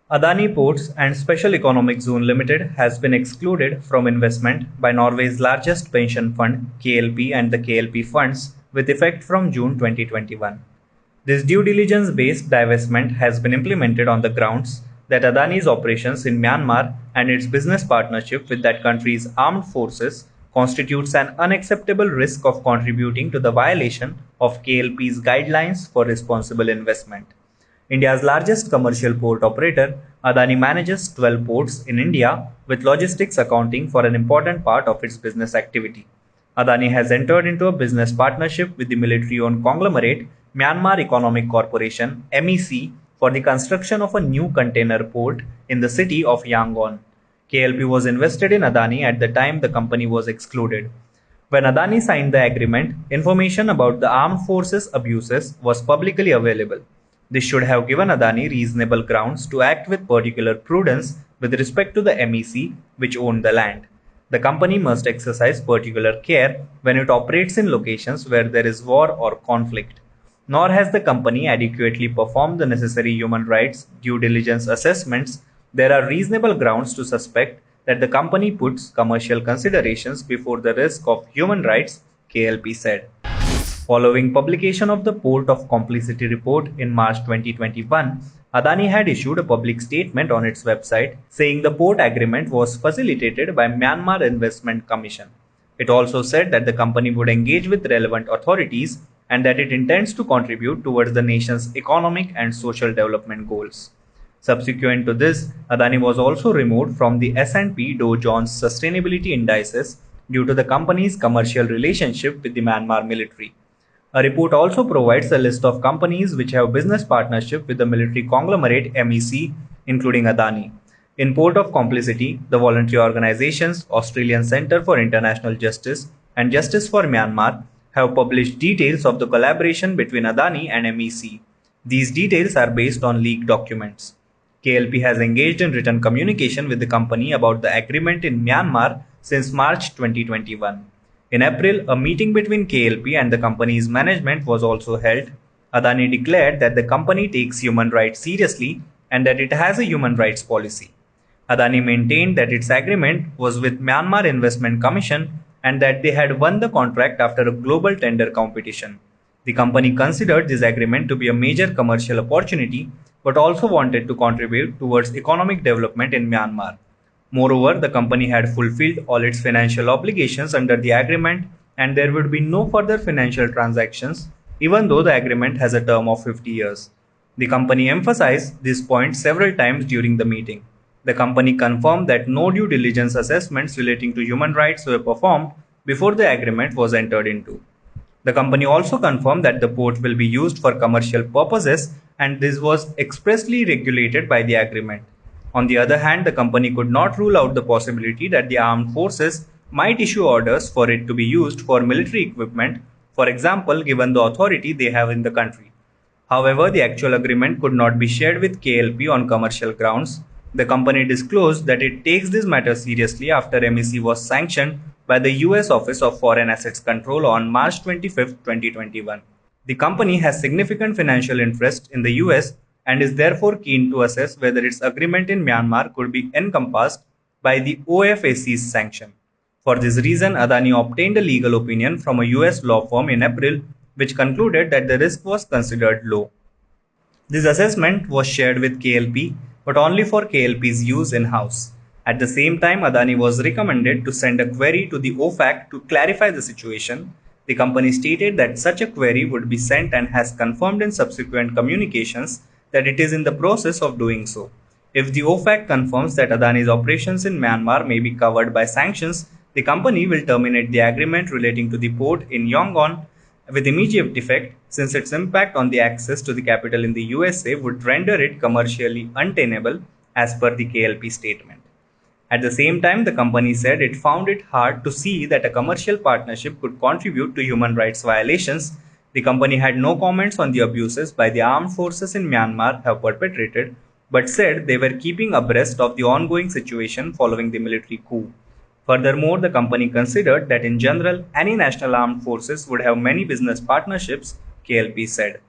Adani Ports and Special Economic Zone Limited has been excluded from investment by Norway's largest pension fund, KLP, and the KLP funds with effect from June 2021. This due diligence based divestment has been implemented on the grounds that Adani's operations in Myanmar and its business partnership with that country's armed forces constitutes an unacceptable risk of contributing to the violation of KLP's guidelines for responsible investment. India's largest commercial port operator, Adani manages 12 ports in India, with logistics accounting for an important part of its business activity. Adani has entered into a business partnership with the military owned conglomerate Myanmar Economic Corporation (MEC) for the construction of a new container port in the city of Yangon. KLP was invested in Adani at the time the company was excluded. When Adani signed the agreement, information about the armed forces abuses was publicly available. This should have given Adani reasonable grounds to act with particular prudence with respect to the MEC, which owned the land. The company must exercise particular care when it operates in locations where there is war or conflict. Nor has the company adequately performed the necessary human rights due diligence assessments. There are reasonable grounds to suspect that the company puts commercial considerations before the risk of human rights, KLP said. Following publication of the Port of Complicity report in March 2021, Adani had issued a public statement on its website saying the port agreement was facilitated by Myanmar Investment Commission. It also said that the company would engage with relevant authorities and that it intends to contribute towards the nation's economic and social development goals. Subsequent to this, Adani was also removed from the S&P Dow Jones Sustainability Indices due to the company's commercial relationship with the Myanmar military. A report also provides a list of companies which have business partnership with the military conglomerate MEC, including Adani. In Port of Complicity, the voluntary organizations Australian Centre for International Justice and Justice for Myanmar have published details of the collaboration between Adani and MEC. These details are based on leaked documents. KLP has engaged in written communication with the company about the agreement in Myanmar since March 2021. In April, a meeting between KLP and the company's management was also held. Adani declared that the company takes human rights seriously and that it has a human rights policy. Adani maintained that its agreement was with Myanmar Investment Commission and that they had won the contract after a global tender competition. The company considered this agreement to be a major commercial opportunity but also wanted to contribute towards economic development in Myanmar. Moreover, the company had fulfilled all its financial obligations under the agreement and there would be no further financial transactions even though the agreement has a term of 50 years. The company emphasized this point several times during the meeting. The company confirmed that no due diligence assessments relating to human rights were performed before the agreement was entered into. The company also confirmed that the port will be used for commercial purposes and this was expressly regulated by the agreement. On the other hand, the company could not rule out the possibility that the armed forces might issue orders for it to be used for military equipment, for example, given the authority they have in the country. However, the actual agreement could not be shared with KLP on commercial grounds. The company disclosed that it takes this matter seriously after MEC was sanctioned by the US Office of Foreign Assets Control on March 25, 2021. The company has significant financial interest in the US and is therefore keen to assess whether its agreement in Myanmar could be encompassed by the OFAC's sanction. For this reason, Adani obtained a legal opinion from a US law firm in April, which concluded that the risk was considered low. This assessment was shared with KLP, but only for KLP's use in-house. At the same time, Adani was recommended to send a query to the OFAC to clarify the situation. The company stated that such a query would be sent and has confirmed in subsequent communications that it is in the process of doing so. If the OFAC confirms that Adani's operations in Myanmar may be covered by sanctions, the company will terminate the agreement relating to the port in Yangon with immediate effect, since its impact on the access to the capital in the USA would render it commercially untenable as per the KLP statement. At the same time, the company said it found it hard to see that a commercial partnership could contribute to human rights violations. The company had no comments on the abuses by the armed forces in Myanmar have perpetrated, but said they were keeping abreast of the ongoing situation following the military coup. Furthermore, the company considered that in general, any national armed forces would have many business partnerships, KLP said.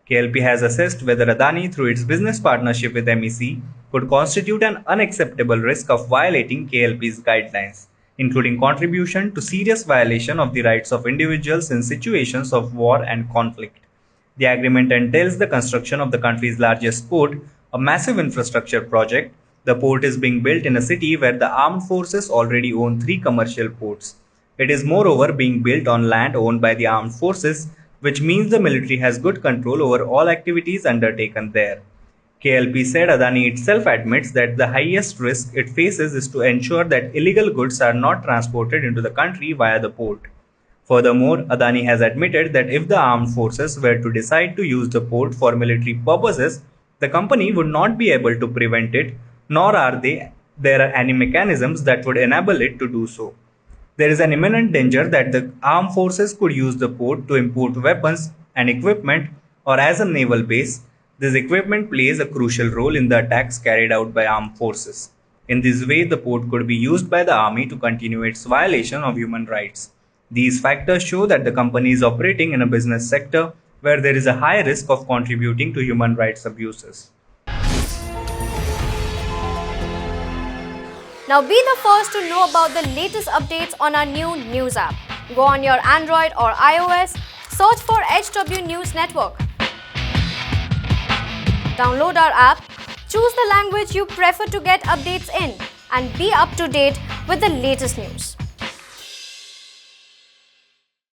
KLP has assessed whether Adani, through its business partnership with MEC, could constitute an unacceptable risk of violating KLP's guidelines, including contribution to serious violation of the rights of individuals in situations of war and conflict. The agreement entails the construction of the country's largest port, a massive infrastructure project. The port is being built in a city where the armed forces already own three commercial ports. It is moreover being built on land owned by the armed forces, which means the military has good control over all activities undertaken there. KLP said Adani itself admits that the highest risk it faces is to ensure that illegal goods are not transported into the country via the port. Furthermore, Adani has admitted that if the armed forces were to decide to use the port for military purposes, the company would not be able to prevent it, nor are there any mechanisms that would enable it to do so. There is an imminent danger that the armed forces could use the port to import weapons and equipment or as a naval base. This equipment plays a crucial role in the attacks carried out by armed forces. In this way, the port could be used by the army to continue its violation of human rights. These factors show that the company is operating in a business sector where there is a high risk of contributing to human rights abuses. Now be the first to know about the latest updates on our new news app. Go on your Android or iOS, search for HW News Network. Download our app, choose the language you prefer to get updates in, and be up to date with the latest news.